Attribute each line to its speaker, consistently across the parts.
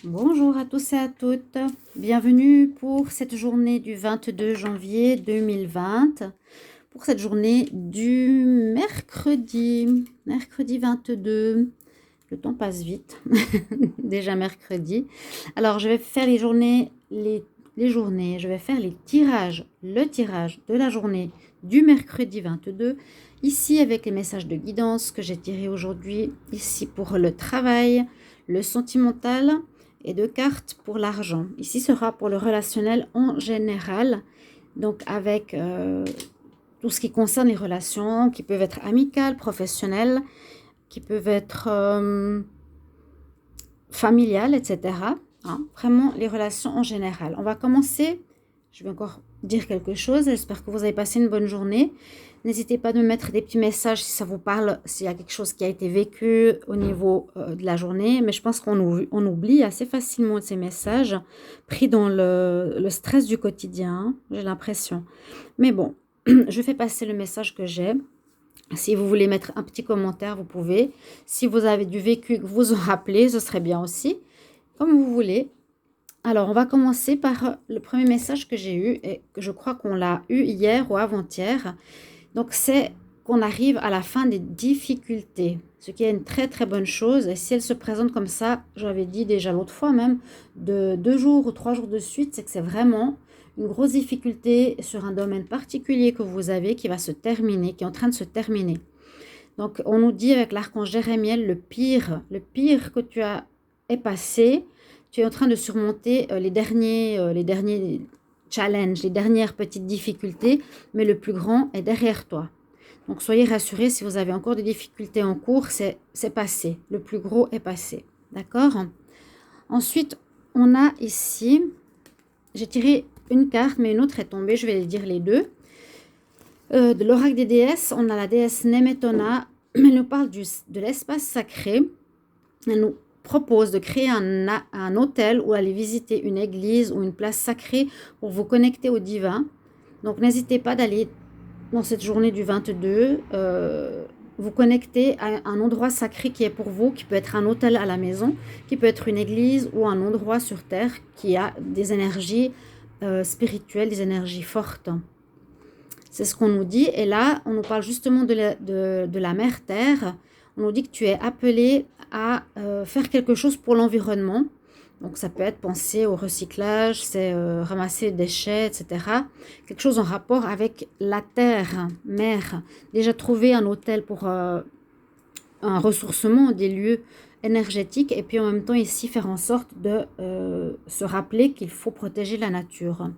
Speaker 1: Bonjour à tous et à toutes, bienvenue pour cette journée du 22 janvier 2020, pour cette journée du mercredi 22. Le temps passe vite, déjà mercredi. Alors je vais faire je vais faire le tirage de la journée du mercredi 22, ici avec les messages de guidance que j'ai tirés aujourd'hui, ici pour le travail, le sentimental, et deux cartes pour l'argent. Ici sera pour le relationnel en général, donc avec tout ce qui concerne les relations qui peuvent être amicales, professionnelles, qui peuvent être familiales, etc. Hein, vraiment les relations en général. On va commencer, je vais encore dire quelque chose, j'espère que vous avez passé une bonne journée. N'hésitez pas à me mettre des petits messages si ça vous parle, s'il y a quelque chose qui a été vécu au niveau de la journée. Mais je pense qu'on oublie assez facilement ces messages pris dans le stress du quotidien, j'ai l'impression. Mais bon, je fais passer le message que j'ai. Si vous voulez mettre un petit commentaire, vous pouvez. Si vous avez du vécu que vous en rappelez, ce serait bien aussi. Comme vous voulez. Alors, on va commencer par le premier message que j'ai eu et que je crois qu'on l'a eu hier ou avant-hier. Donc, c'est qu'on arrive à la fin des difficultés, ce qui est une très très bonne chose. Et si elle se présente comme ça, j'avais dit déjà l'autre fois même, de 2 jours ou 3 jours de suite, c'est que c'est vraiment une grosse difficulté sur un domaine particulier que vous avez qui va se terminer, qui est en train de se terminer. Donc, on nous dit avec l'archange Jérémiel, le pire que tu as est passé. Tu es en train de surmonter les derniers challenges, les dernières petites difficultés, mais le plus grand est derrière toi. Donc, soyez rassurés, si vous avez encore des difficultés en cours, c'est passé. Le plus gros est passé. D'accord? Ensuite, on a ici, j'ai tiré une carte, mais une autre est tombée. Je vais dire les deux. De l'oracle des déesses, on a la déesse Nemetona. Elle nous parle de l'espace sacré. Elle nous propose de créer un hôtel ou aller visiter une église ou une place sacrée pour vous connecter au divin. Donc n'hésitez pas d'aller dans cette journée du 22, vous connecter à un endroit sacré qui est pour vous, qui peut être un hôtel à la maison, qui peut être une église ou un endroit sur terre qui a des énergies spirituelles, des énergies fortes. C'est ce qu'on nous dit. Et là, on nous parle justement de la mère Terre. On nous dit que tu es appelé à faire quelque chose pour l'environnement. Donc, ça peut être penser au recyclage, c'est ramasser les déchets, etc. Quelque chose en rapport avec la terre, mère. Déjà trouver un hôtel pour un ressourcement des lieux énergétiques. Et puis, en même temps, ici, faire en sorte de se rappeler qu'il faut protéger la nature.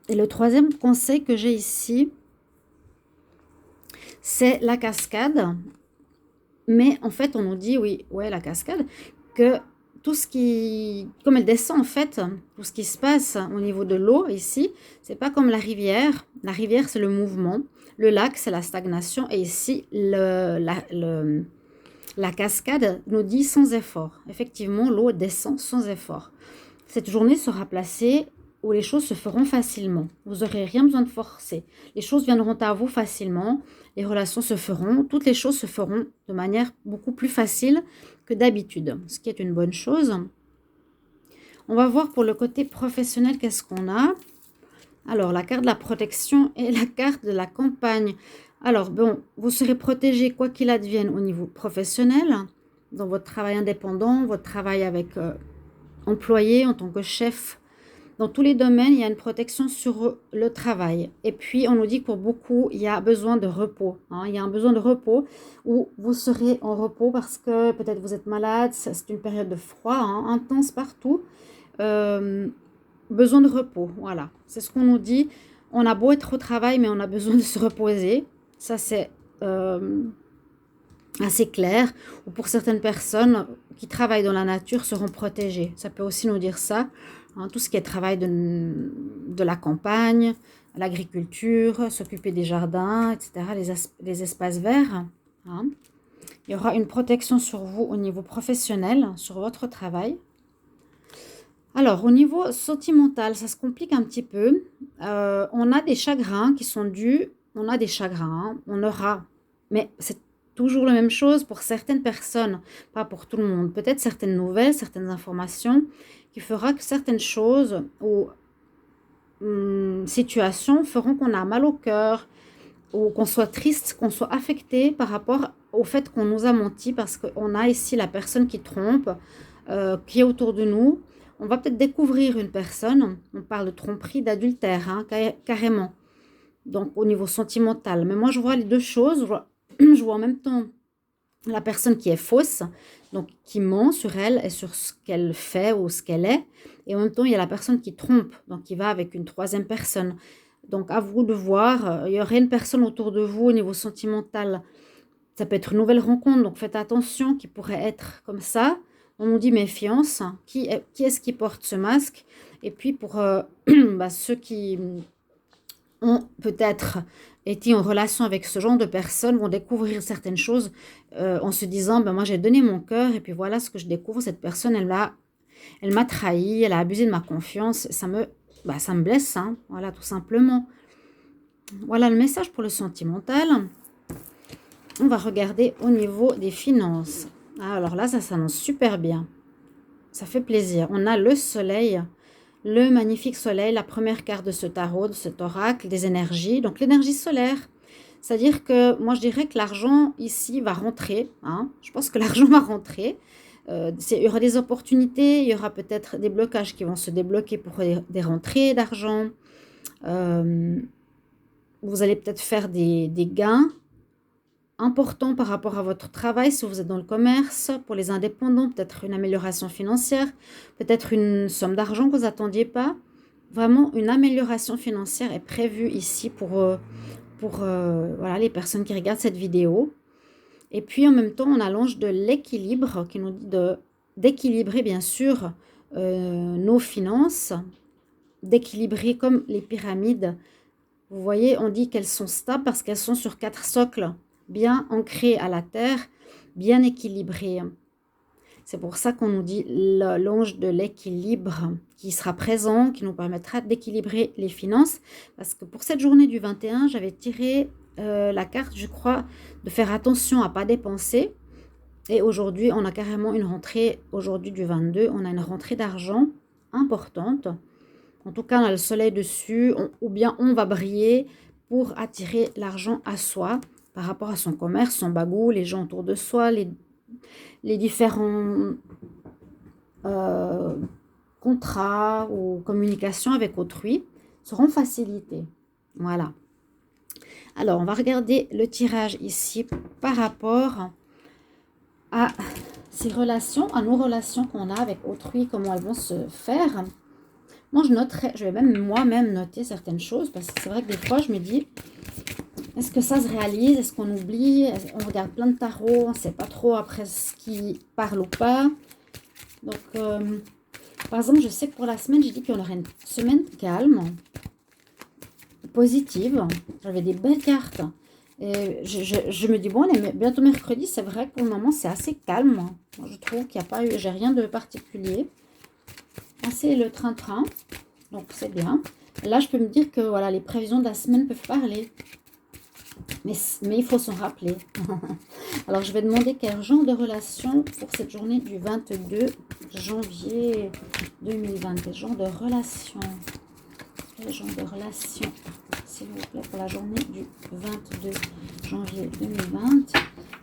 Speaker 1: Et le troisième conseil que j'ai ici, c'est la cascade. Mais en fait, on nous dit, oui, ouais, la cascade, que tout ce qui, comme elle descend en fait, tout ce qui se passe au niveau de l'eau ici, c'est pas comme la rivière. La rivière, c'est le mouvement. Le lac, c'est la stagnation. Et ici, la cascade nous dit sans effort. Effectivement, l'eau descend sans effort. Cette journée sera placée où les choses se feront facilement. Vous n'aurez rien besoin de forcer. Les choses viendront à vous facilement. Les relations se feront. Toutes les choses se feront de manière beaucoup plus facile que d'habitude, ce qui est une bonne chose. On va voir pour le côté professionnel qu'est-ce qu'on a. Alors, la carte de la protection et la carte de la campagne. Alors, bon, vous serez protégé quoi qu'il advienne au niveau professionnel, dans votre travail indépendant, votre travail avec employé, en tant que chef. Dans tous les domaines, il y a une protection sur le travail. Et puis, on nous dit que pour beaucoup, il y a besoin de repos. Hein. Il y a un besoin de repos où vous serez en repos parce que peut-être vous êtes malade, c'est une période de froid intense partout. Besoin de repos, voilà. C'est ce qu'on nous dit. On a beau être au travail, mais on a besoin de se reposer. Ça, c'est assez clair. Ou pour certaines personnes qui travaillent dans la nature seront protégées. Ça peut aussi nous dire ça. Hein, tout ce qui est travail de la campagne, l'agriculture, s'occuper des jardins, etc., les espaces verts. Hein. Il y aura une protection sur vous au niveau professionnel, sur votre travail. Alors, au niveau sentimental, ça se complique un petit peu. On a des chagrins qui sont dus, on a des chagrins, on aura, mais c'est toujours la même chose pour certaines personnes, pas pour tout le monde. Peut-être certaines nouvelles, certaines informations qui fera que certaines choses ou situations feront qu'on a mal au cœur ou qu'on soit triste, qu'on soit affecté par rapport au fait qu'on nous a menti parce qu'on a ici la personne qui trompe, qui est autour de nous. On va peut-être découvrir une personne, on parle de tromperie, d'adultère, hein, carrément. Donc au niveau sentimental. Mais moi je vois les deux choses, je vois en même temps la personne qui est fausse, donc qui ment sur elle et sur ce qu'elle fait ou ce qu'elle est. Et en même temps, il y a la personne qui trompe, donc qui va avec une troisième personne. Donc à vous de voir, il y aurait une personne autour de vous au niveau sentimental. Ça peut être une nouvelle rencontre, donc faites attention qui pourrait être comme ça. On nous dit méfiance. Qui est-ce qui porte ce masque? Et puis pour ceux qui ont peut-être été en relation avec ce genre de personnes vont découvrir certaines choses en se disant, moi j'ai donné mon cœur et puis voilà ce que je découvre, cette personne elle m'a trahi, elle a abusé de ma confiance, ça me blesse, hein, voilà tout simplement. Voilà le message pour le sentimental. On va regarder au niveau des finances. Alors là, ça s'annonce super bien. Ça fait plaisir. On a le soleil, le magnifique soleil, la première carte de ce tarot, de cet oracle, des énergies. Donc l'énergie solaire, c'est-à-dire que moi je dirais que l'argent ici va rentrer. Hein. Je pense que l'argent va rentrer. Il y aura des opportunités, il y aura peut-être des blocages qui vont se débloquer pour des rentrées d'argent. Vous allez peut-être faire des gains importants par rapport à votre travail si vous êtes dans le commerce. Pour les indépendants, peut-être une amélioration financière, peut-être une somme d'argent que vous n'attendiez pas. Vraiment, une amélioration financière est prévue ici pour voilà, les personnes qui regardent cette vidéo. Et puis en même temps, on a l'ange de l'équilibre qui nous dit d'équilibrer bien sûr nos finances, d'équilibrer comme les pyramides. Vous voyez, on dit qu'elles sont stables parce qu'elles sont sur 4 socles, bien ancrées à la terre, bien équilibrées. C'est pour ça qu'on nous dit l'ange de l'équilibre qui sera présent, qui nous permettra d'équilibrer les finances. Parce que pour cette journée du 21, j'avais tiré la carte, je crois, de faire attention à ne pas dépenser. Et aujourd'hui, on a carrément une rentrée, aujourd'hui du 22, on a une rentrée d'argent importante. En tout cas, on a le soleil dessus, ou bien on va briller pour attirer l'argent à soi par rapport à son commerce, son bagou, les gens autour de soi, les différents contrats ou communications avec autrui seront facilités. Voilà. Alors, on va regarder le tirage ici par rapport à ces relations, à nos relations qu'on a avec autrui, comment elles vont se faire. Moi, je vais même moi-même noter certaines choses parce que c'est vrai que des fois, je me dis, est-ce que ça se réalise? Est-ce qu'on oublie? On regarde plein de tarots, on ne sait pas trop après ce qui parle ou pas. Donc, par exemple, je sais que pour la semaine, j'ai dit qu'on aurait une semaine calme, positive. J'avais des belles cartes. Et je me dis, bon, on est bientôt mercredi, c'est vrai que pour le moment, c'est assez calme. Moi, je trouve qu'il n'y a pas eu, j'ai rien de particulier. C'est le train-train, donc c'est bien. Là, je peux me dire que voilà, les prévisions de la semaine peuvent parler. Mais il faut s'en rappeler. Alors, je vais demander quel genre de relation pour cette journée du 22 janvier 2020. Quel genre de relation? Quel genre de relation, s'il vous plaît, pour la journée du 22 janvier 2020.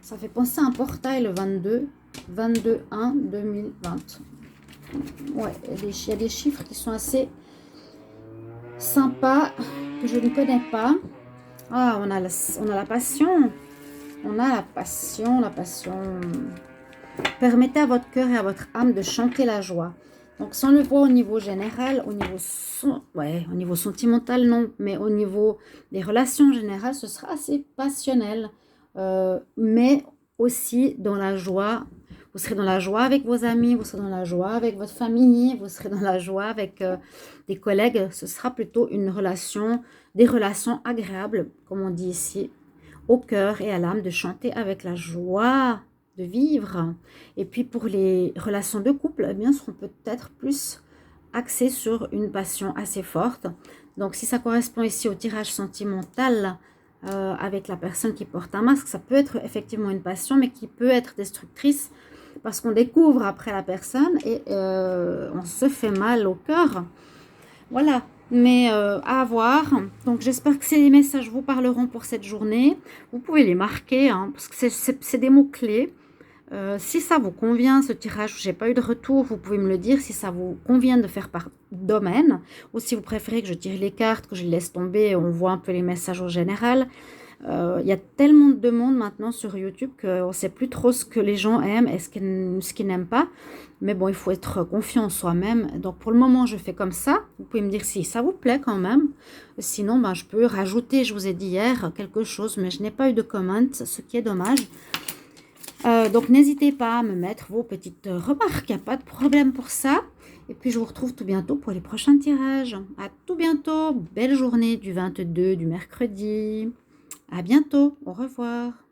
Speaker 1: Ça fait penser à un portail le 22/1/2020. Ouais, il y a des chiffres qui sont assez sympas que je ne connais pas. Ah, on a la passion. On a la passion, la passion. Permettez à votre cœur et à votre âme de chanter la joie. Donc, si on le voit au niveau général, au niveau sentimental, non, mais au niveau des relations générales, ce sera assez passionnel, mais aussi dans la joie. Vous serez dans la joie avec vos amis, vous serez dans la joie avec votre famille, vous serez dans la joie avec des collègues. Ce sera plutôt des relations agréables, comme on dit ici, au cœur et à l'âme, de chanter avec la joie de vivre. Et puis pour les relations de couple, eh bien, seront peut-être plus axées sur une passion assez forte. Donc si ça correspond ici au tirage sentimental, avec la personne qui porte un masque. Ça peut être effectivement une passion, mais qui peut être destructrice parce qu'on découvre après la personne et on se fait mal au cœur. Voilà, mais à voir. Donc j'espère que ces messages vous parleront pour cette journée. Vous pouvez les marquer, hein, parce que c'est des mots-clés. Si ça vous convient, ce tirage, j'ai pas eu de retour, vous pouvez me le dire si ça vous convient de faire par domaine, ou si vous préférez que je tire les cartes, que je les laisse tomber, on voit un peu les messages au général. Il y a tellement de demandes maintenant sur YouTube qu'on ne sait plus trop ce que les gens aiment et ce qu'ils n'aiment pas. Mais bon, il faut être confiant en soi-même. Donc pour le moment, je fais comme ça. Vous pouvez me dire si ça vous plaît quand même. Sinon, ben, je peux rajouter, je vous ai dit hier, quelque chose, mais je n'ai pas eu de comment, ce qui est dommage. Donc n'hésitez pas à me mettre vos petites remarques, il n'y a pas de problème pour ça. Et puis je vous retrouve tout bientôt pour les prochains tirages. À tout bientôt, belle journée du 22 du mercredi. À bientôt, au revoir.